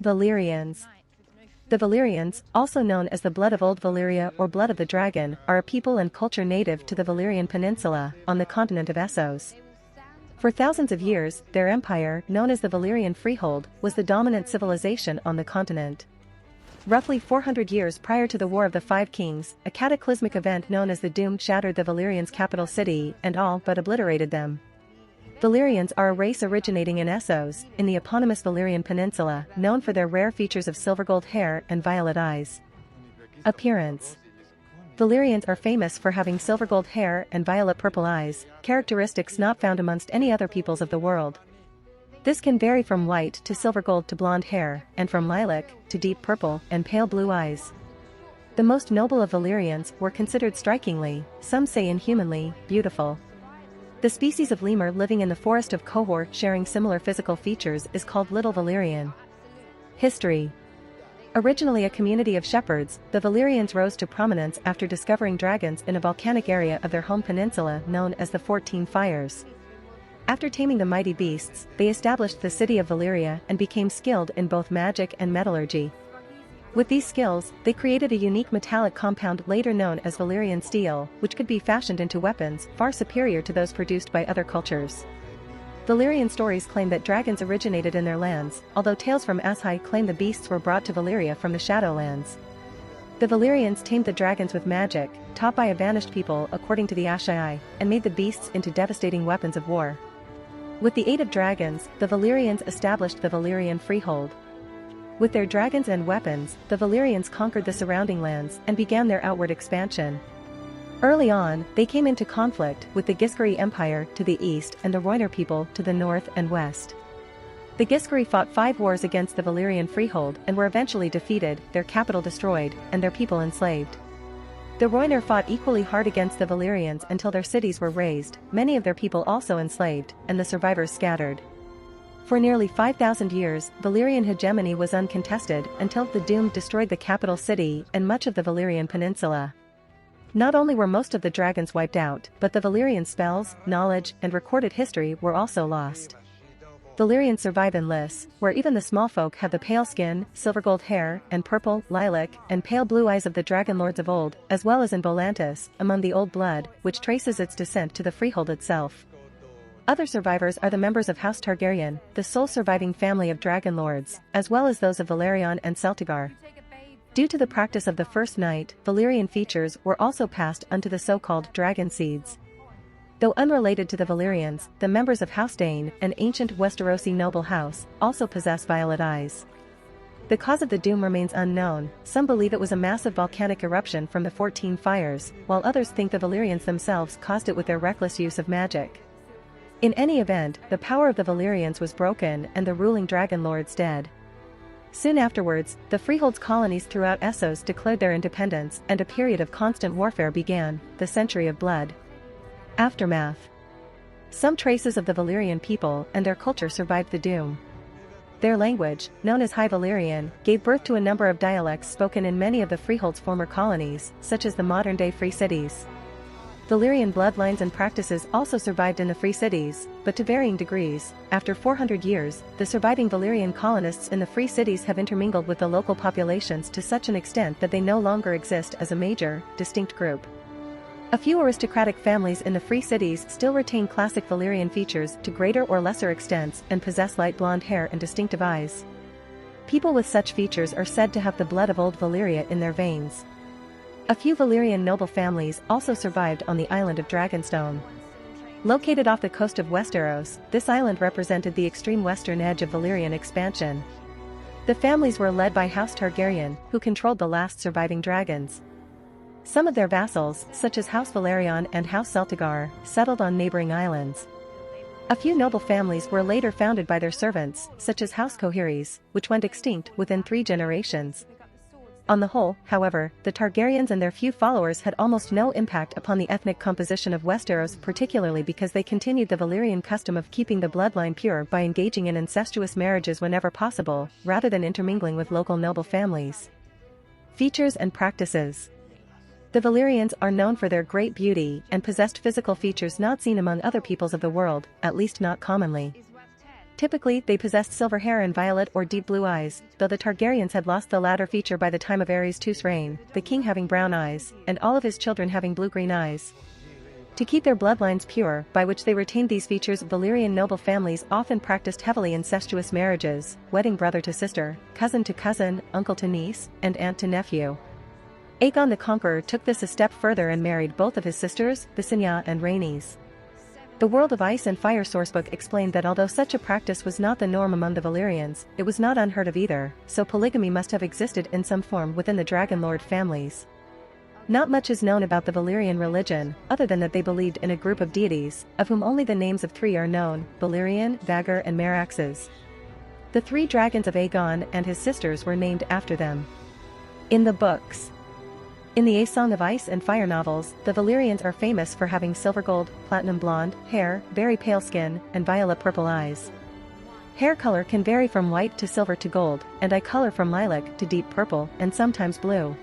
Valyrians. The Valyrians, also known as the Blood of Old Valyria or Blood of the Dragon, are a people and culture native to the Valyrian peninsula, on the continent of Essos. For thousands of years, their empire, known as the Valyrian Freehold, was the dominant civilization on the continent. Roughly 400 years prior to the War of the Five Kings, a cataclysmic event known as the Doom shattered the Valyrians' capital city and all but obliterated them. Valyrians are a race originating in Essos, in the eponymous Valyrian peninsula, known for their rare features of silver-gold hair and violet eyes. Appearance. Valyrians are famous for having silver-gold hair and violet-purple eyes, characteristics not found amongst any other peoples of the world. This can vary from white to silver-gold to blonde hair, and from lilac to deep purple and pale blue eyes. The most noble of Valyrians were considered strikingly, some say inhumanly, beautiful. The species of lemur living in the forest of Qohor sharing similar physical features is called Little Valyrian. History. Originally a community of shepherds, the Valyrians rose to prominence after discovering dragons in a volcanic area of their home peninsula known as the 14 Fires. After taming the mighty beasts, they established the city of Valyria and became skilled in both magic and metallurgy. With these skills, they created a unique metallic compound later known as Valyrian steel, which could be fashioned into weapons far superior to those produced by other cultures. Valyrian stories claim that dragons originated in their lands, although tales from Asshai claim the beasts were brought to Valyria from the Shadowlands. The Valyrians tamed the dragons with magic, taught by a vanished people according to the Asshai, and made the beasts into devastating weapons of war. With the aid of dragons, the Valyrians established the Valyrian Freehold. With their dragons and weapons, the Valyrians conquered the surrounding lands and began their outward expansion. Early on, they came into conflict with the Giscari Empire to the east and the Rhoynar people to the north and west. The Giscari fought 5 wars against the Valyrian Freehold and were eventually defeated, their capital destroyed, and their people enslaved. The Rhoynar fought equally hard against the Valyrians until their cities were razed, many of their people also enslaved, and the survivors scattered. For nearly 5,000 years, Valyrian hegemony was uncontested until the Doom destroyed the capital city and much of the Valyrian peninsula. Not only were most of the dragons wiped out, but the Valyrian spells, knowledge, and recorded history were also lost. Valyrians survive in Lys, where even the small folk have the pale skin, silver-gold hair, and purple, lilac, and pale blue eyes of the dragon lords of old, as well as in Volantis, among the Old Blood, which traces its descent to the Freehold itself. Other survivors are the members of House Targaryen, the sole surviving family of dragon lords, as well as those of Valerion and Celtigar. Due to the practice of the First Night, Valyrian features were also passed unto the so-called dragon seeds. Though unrelated to the Valyrians, the members of House Dane, an ancient Westerosi noble house, also possess violet eyes. The cause of the Doom remains unknown. Some believe it was a massive volcanic eruption from the 14 Fires, while others think the Valyrians themselves caused it with their reckless use of magic. In any event, the power of the Valyrians was broken and the ruling dragon lords dead. Soon afterwards, the Freehold's colonies throughout Essos declared their independence and a period of constant warfare began, the Century of Blood. Aftermath. Some traces of the Valyrian people and their culture survived the Doom. Their language, known as High Valyrian, gave birth to a number of dialects spoken in many of the Freehold's former colonies, such as the modern-day Free Cities. Valyrian bloodlines and practices also survived in the Free Cities, but to varying degrees. After 400 years, the surviving Valyrian colonists in the Free Cities have intermingled with the local populations to such an extent that they no longer exist as a major, distinct group. A few aristocratic families in the Free Cities still retain classic Valyrian features to greater or lesser extents and possess light blonde hair and distinctive eyes. People with such features are said to have the blood of Old Valyria in their veins. A few Valyrian noble families also survived on the island of Dragonstone. Located off the coast of Westeros, this island represented the extreme western edge of Valyrian expansion. The families were led by House Targaryen, who controlled the last surviving dragons. Some of their vassals, such as House Valerion and House Celtigar, settled on neighboring islands. A few noble families were later founded by their servants, such as House Coheres, which went extinct within 3 generations. On the whole, however, the Targaryens and their few followers had almost no impact upon the ethnic composition of Westeros, particularly because they continued the Valyrian custom of keeping the bloodline pure by engaging in incestuous marriages whenever possible, rather than intermingling with local noble families. Features and practices. The Valyrians are known for their great beauty and possessed physical features not seen among other peoples of the world, at least not commonly. Typically, they possessed silver hair and violet or deep blue eyes, though the Targaryens had lost the latter feature by the time of Aerys II's reign, the king having brown eyes, and all of his children having blue-green eyes. To keep their bloodlines pure, by which they retained these features, Valyrian noble families often practiced heavily incestuous marriages, wedding brother to sister, cousin to cousin, uncle to niece, and aunt to nephew. Aegon the Conqueror took this a step further and married both of his sisters, Visenya and Rhaenys. The World of Ice and Fire sourcebook explained that although such a practice was not the norm among the Valyrians, it was not unheard of either, so polygamy must have existed in some form within the Dragonlord families. Not much is known about the Valyrian religion, other than that they believed in a group of deities, of whom only the names of 3 are known, Valyrian, Vhagar and Meraxes. The 3 dragons of Aegon and his sisters were named after them. In the books. In the A Song of Ice and Fire novels, the Valyrians are famous for having silver gold, platinum blonde hair, very pale skin, and violet purple eyes. Hair color can vary from white to silver to gold, and eye color from lilac to deep purple and sometimes blue.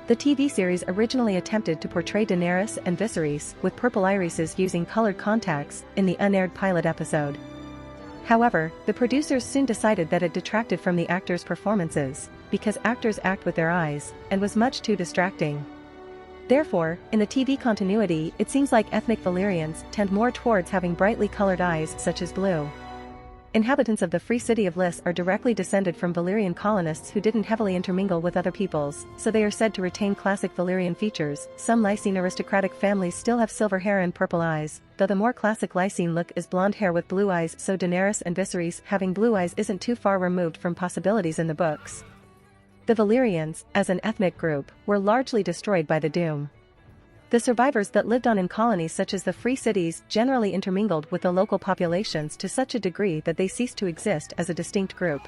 The TV series originally attempted to portray Daenerys and Viserys with purple irises using colored contacts in the unaired pilot episode. However, the producers soon decided that it detracted from the actors' performances, because actors act with their eyes, and was much too distracting. Therefore, in the TV continuity, it seems like ethnic Valyrians tend more towards having brightly colored eyes such as blue. Inhabitants of the Free City of Lys are directly descended from Valyrian colonists who didn't heavily intermingle with other peoples, so they are said to retain classic Valyrian features. Some Lysine aristocratic families still have silver hair and purple eyes, though the more classic Lysine look is blonde hair with blue eyes, so Daenerys and Viserys having blue eyes isn't too far removed from possibilities in the books. The Valyrians, as an ethnic group, were largely destroyed by the Doom. The survivors that lived on in colonies such as the Free Cities generally intermingled with the local populations to such a degree that they ceased to exist as a distinct group.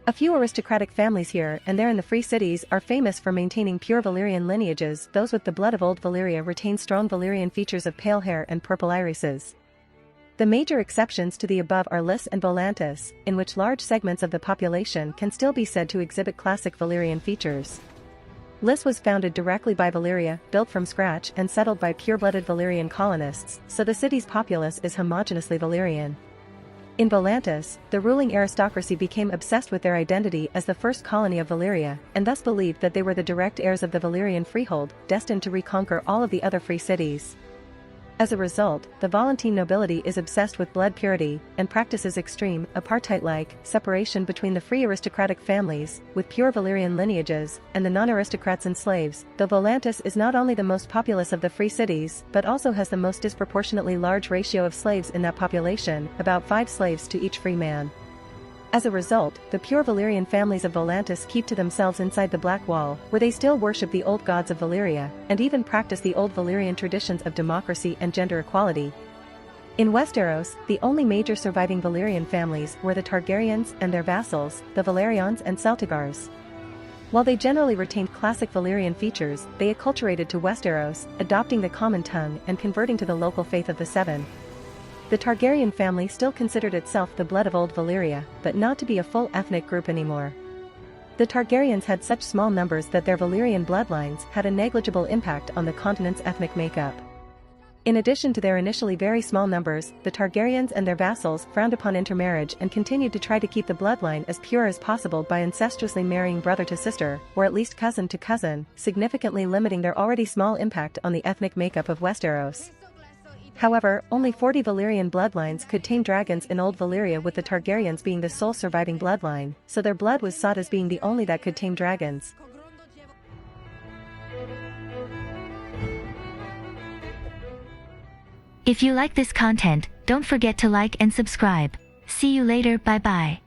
A few aristocratic families here and there in the Free Cities are famous for maintaining pure Valyrian lineages. Those with the blood of Old Valyria retain strong Valyrian features of pale hair and purple irises. The major exceptions to the above are Lys and Volantis, in which large segments of the population can still be said to exhibit classic Valyrian features. Lys was founded directly by Valyria, built from scratch and settled by pure-blooded Valyrian colonists, so the city's populace is homogeneously Valyrian. In Volantis, the ruling aristocracy became obsessed with their identity as the first colony of Valyria, and thus believed that they were the direct heirs of the Valyrian Freehold, destined to reconquer all of the other free cities. As a result, the Volantene nobility is obsessed with blood purity, and practices extreme, apartheid-like, separation between the free aristocratic families, with pure Valyrian lineages, and the non-aristocrats and slaves, though Volantis is not only the most populous of the free cities, but also has the most disproportionately large ratio of slaves in that population, about 5 slaves to each free man. As a result, the pure Valyrian families of Volantis keep to themselves inside the Black Wall, where they still worship the old gods of Valyria, and even practice the old Valyrian traditions of democracy and gender equality. In Westeros, the only major surviving Valyrian families were the Targaryens and their vassals, the Velaryons and Celtigars. While they generally retained classic Valyrian features, they acculturated to Westeros, adopting the common tongue and converting to the local faith of the Seven. The Targaryen family still considered itself the blood of Old Valyria, but not to be a full ethnic group anymore. The Targaryens had such small numbers that their Valyrian bloodlines had a negligible impact on the continent's ethnic makeup. In addition to their initially very small numbers, the Targaryens and their vassals frowned upon intermarriage and continued to try to keep the bloodline as pure as possible by incestuously marrying brother to sister, or at least cousin to cousin, significantly limiting their already small impact on the ethnic makeup of Westeros. However, only 40 Valyrian bloodlines could tame dragons in Old Valyria, with the Targaryens being the sole surviving bloodline, so their blood was sought as being the only that could tame dragons. If you like this content, don't forget to like and subscribe. See you later, bye bye.